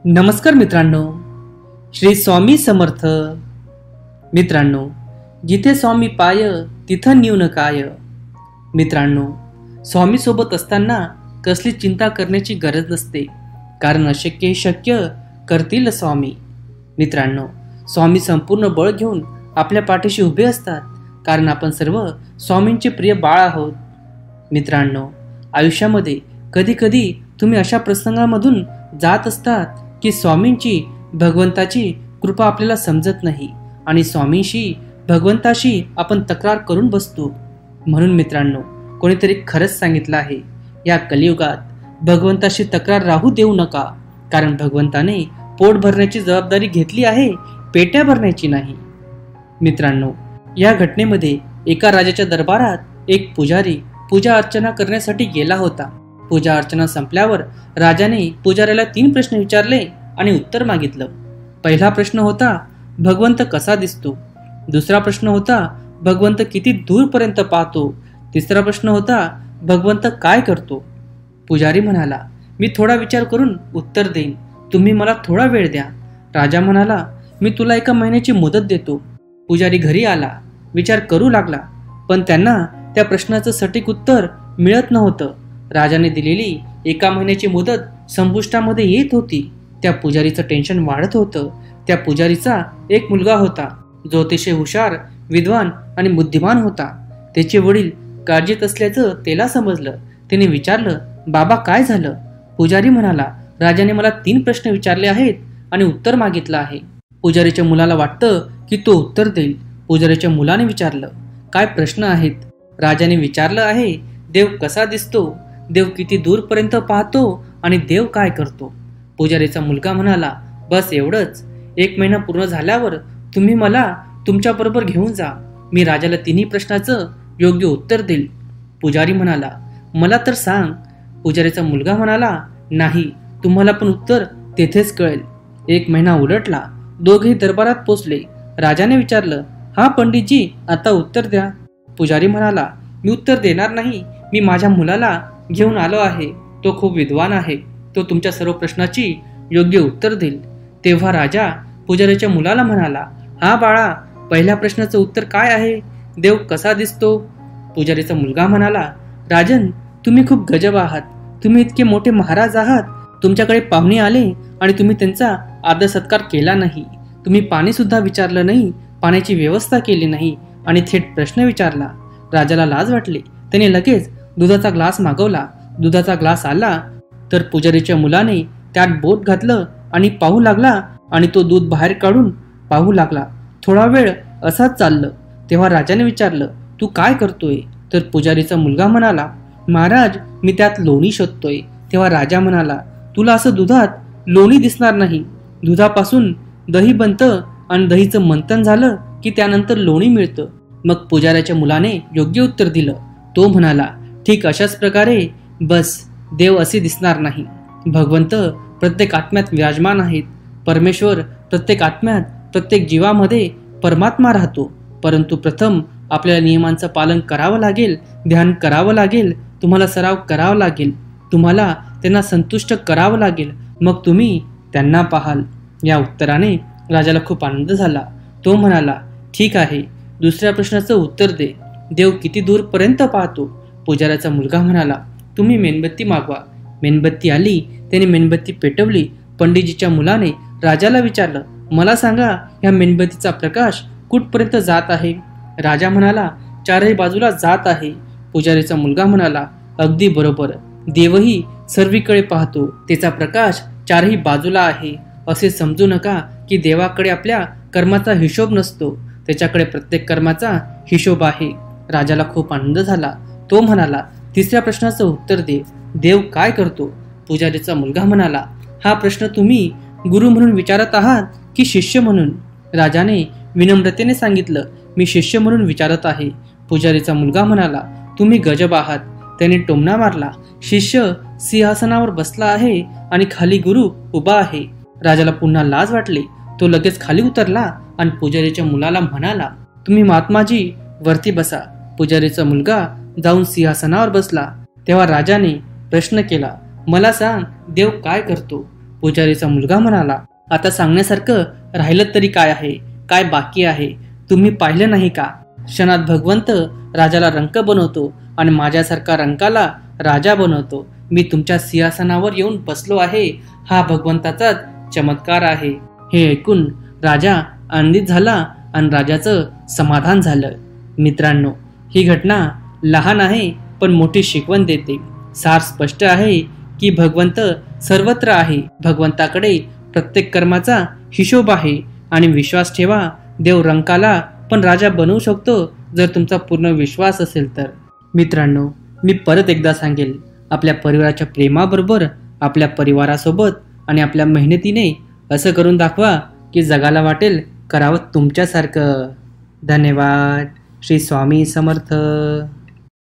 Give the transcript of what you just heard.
नमस्कार मित्रांनो, श्री स्वामी समर्थ. मित्रांनो, जिथे स्वामी पाय तिथं न्यून काय. मित्रांनो, स्वामी सोबत असताना कसली चिंता करण्याची गरज नसते, कारण अशक्य हे शक्य करतील स्वामी. मित्रांनो, स्वामी संपूर्ण बळ घेऊन आपल्या पाठीशी उभे असतात, कारण आपण सर्व स्वामींचे प्रिय बाळ आहोत. मित्रांनो, आयुष्यामध्ये कधी कधी तुम्ही अशा प्रसंगामधून जात असतात की स्वामींची, भगवंताची कृपा आपल्याला समजत नाही आणि स्वामींशी, भगवंताशी आपण तक्रार करून बसतो. म्हणून मित्रांनो, कोणीतरी खरंच सांगितलं आहे, या कलियुगात भगवंताशी तक्रार राहू देऊ नका, कारण भगवंताने पोट भरण्याची जबाबदारी घेतली आहे, पेट्या भरण्याची नाही. मित्रांनो, या घटनेमध्ये एका राजाच्या दरबारात एक पुजारी पूजा अर्चना करण्यासाठी गेला होता. पूजा अर्चना संपल्यावर राजाने पुजाऱ्याला 3 प्रश्न विचारले आणि उत्तर मागितलं. पहिला प्रश्न होता, भगवंत कसा दिसतो. दुसरा प्रश्न होता, भगवंत किती दूरपर्यंत पाहतो. तिसरा प्रश्न होता, भगवंत काय करतो. पुजारी म्हणाला, मी थोडा विचार करून उत्तर देईन, तुम्ही मला थोडा वेळ द्या. राजा म्हणाला, मी तुला 1 महिन्याची मुदत देतो. पुजारी घरी आला, विचार करू लागला, पण त्यांना त्या प्रश्नाचं सटीक उत्तर मिळत नव्हतं. राजाने दिलेली 1 महिन्याची मुदत संपुष्टामध्ये येत होती. त्या पुजारीचं टेन्शन वाढत होतं. त्या पुजारीचा एक मुलगा होता, जो अतिशय हुशार, विद्वान आणि बुद्धिमान होता. त्याचे वडील काळजीत असल्याचं त्याला समजलं. त्याने विचारलं, बाबा काय झालं. पुजारी म्हणाला, राजाने मला 3 प्रश्न विचारले आहेत आणि उत्तर मागितलं आहे. पुजारीच्या मुलाला वाटतं की तो उत्तर देईल. पुजारीच्या मुलाने विचारलं, काय प्रश्न आहेत. राजाने विचारलं आहे, देव कसा दिसतो, देव किती दूरपर्यंत पाहतो आणि देव काय करतो. पुजारीचा मुलगा म्हणाला, बस एवढंच. 1 महिना पूर्ण झाल्यावर तुम्ही मला तुमच्याबरोबर घेऊन जा. मी राजाला 3 प्रश्नाचं योग्य उत्तर देईल. पुजारी म्हणाला, मला तर सांग. पुजारीचा मुलगा म्हणाला, नाही, तुम्हाला पण उत्तर तेथेच कळेल. 1 महिना उलटला. दोघेही दरबारात पोचले. राजाने विचारलं, हा पंडितजी, आता उत्तर द्या. पुजारी म्हणाला, मी उत्तर देणार नाही. मी माझ्या मुलाला घेऊन आलो आहे. तो खूप विद्वान आहे. तो तुमच्या सर्व प्रश्नाची योग्य उत्तर देईल. तेव्हा राजा पुजारीच्या मुलाला म्हणाला, हा बाळा, पहिल्या प्रश्नाचं उत्तर काय आहे. देव कसा दिसतो. पुजारीचा मुलगा म्हणाला, राजन, तुम्ही खूप गजब आहात. तुम्ही इतके मोठे महाराज आहात. तुमच्याकडे पाहुणे आले आणि तुम्ही त्यांचा आदर सत्कार केला नाही. तुम्ही पाणी सुद्धा विचारलं नाही, पाण्याची व्यवस्था केली नाही आणि थेट प्रश्न विचारला. राजाला लाज वाटली. त्याने लगेच दुधाचा ग्लास मागवला. दुधाचा ग्लास आला तर पुजारीच्या मुलाने त्यात बोट घातलं आणि पाहू लागला आणि तो दूध बाहेर काढून पाहू लागला. थोडा वेळ असाच चाललं. तेव्हा राजाने विचारलं, तू काय करतोय. तर पुजारीचा मुलगा म्हणाला, महाराज, मी त्यात लोणी शोधतोय. तेव्हा राजा म्हणाला, तुला असं दुधात लोणी दिसणार नाही. दुधापासून दही बनतं आणि दहीचं मंथन झालं की त्यानंतर लोणी मिळतं. मग पुजाऱ्याच्या मुलाने योग्य उत्तर दिलं. तो म्हणाला, ठीक, अशाच प्रकारे बस, देव असे दिसणार नाही. भगवंत प्रत्येक आत्म्यात विराजमान आहेत. परमेश्वर प्रत्येक आत्म्यात, प्रत्येक जीवामध्ये परमात्मा राहतो. परंतु प्रथम आपल्याला नियमांचं पालन करावं लागेल, ध्यान करावं लागेल, तुम्हाला सराव करावा लागेल, तुम्हाला त्यांना संतुष्ट करावं लागेल, मग तुम्ही त्यांना पाहाल. या उत्तराने राजाला खूप आनंद झाला. तो म्हणाला, ठीक आहे, दुसऱ्या प्रश्नाचं उत्तर दे. देव किती दूरपर्यंत पाहतो. पुजाऱ्याचा मुलगा म्हणाला, तुम्ही मेणबत्ती मागवा. मेणबत्ती आली. त्याने मेणबत्ती पेटवली. पंडितजीच्या मुलाने राजाला विचारलं, मला सांगा, या मेणबत्तीचा प्रकाश कुठपर्यंत जात आहे. राजा म्हणाला, 4ही बाजूला जात आहे. पुजारीचा मुलगा म्हणाला, अगदी बरोबर. देवही सर्वीकडे पाहतो. त्याचा प्रकाश 4ही बाजूला आहे. असे समजू नका की देवाकडे आपल्या कर्माचा हिशोब नसतो. त्याच्याकडे प्रत्येक कर्माचा हिशोब आहे. राजाला खूप आनंद झाला. तो म्हणाला, तिसऱ्या प्रश्नाचं उत्तर दे. देव काय करतो. पुजारीचा मुलगा म्हणाला, हा प्रश्न तुम्ही गुरु म्हणून विचारत आहात की शिष्य म्हणून. राजाने विनम्रतेने सांगितलं, मी शिष्य म्हणून विचारत आहे. पुजारीचा मुलगा म्हणाला, तुम्ही गजब आहात. त्याने टोमणा मारला. शिष्य सिंहासनावर बसला आहे आणि खाली गुरु उभा आहे. राजाला पुन्हा लाज वाटली. तो लगेच खाली उतरला आणि पुजारीच्या मुलाला म्हणाला, तुम्ही महात्माजी वरती बसा. पुजारीचा मुलगा जाऊन सिंहासनावर बसला. तेव्हा राजाने प्रश्न केला, मला सांग, देव काय करतो. पुजारीचा मुलगा म्हणाला, आता सांगण्यासारखं राहिलं तरी काय आहे, काय बाकी आहे? तुम्ही पाहिलं नाही का? क्षणात भगवंत राजाला रंक बनवतो आणि माझ्यासारखा रंकाला राजा बनवतो. मी तुमच्या सिंहासनावर येऊन बसलो आहे. हा भगवंताचाच चमत्कार आहे. हे ऐकून राजा आनंदित झाला आणि राजाचं समाधान झालं. मित्रांनो, ही घटना लहान आहे पण मोठी शिकवण देते. सार स्पष्ट आहे की भगवंत सर्वत्र आहे. भगवंताकडे प्रत्येक कर्माचा हिशोब आहे आणि विश्वास ठेवा, देव रंकाला पण राजा बनवू शकतो जर तुमचा पूर्ण विश्वास असेल तर. मित्रांनो, मी परत एकदा सांगेल, आपल्या परिवाराच्या प्रेमाबरोबर, आपल्या परिवारासोबत आणि आपल्या मेहनतीने असं करून दाखवा की जगाला वाटेल करावं तुमच्यासारखं. धन्यवाद. श्री स्वामी समर्थ.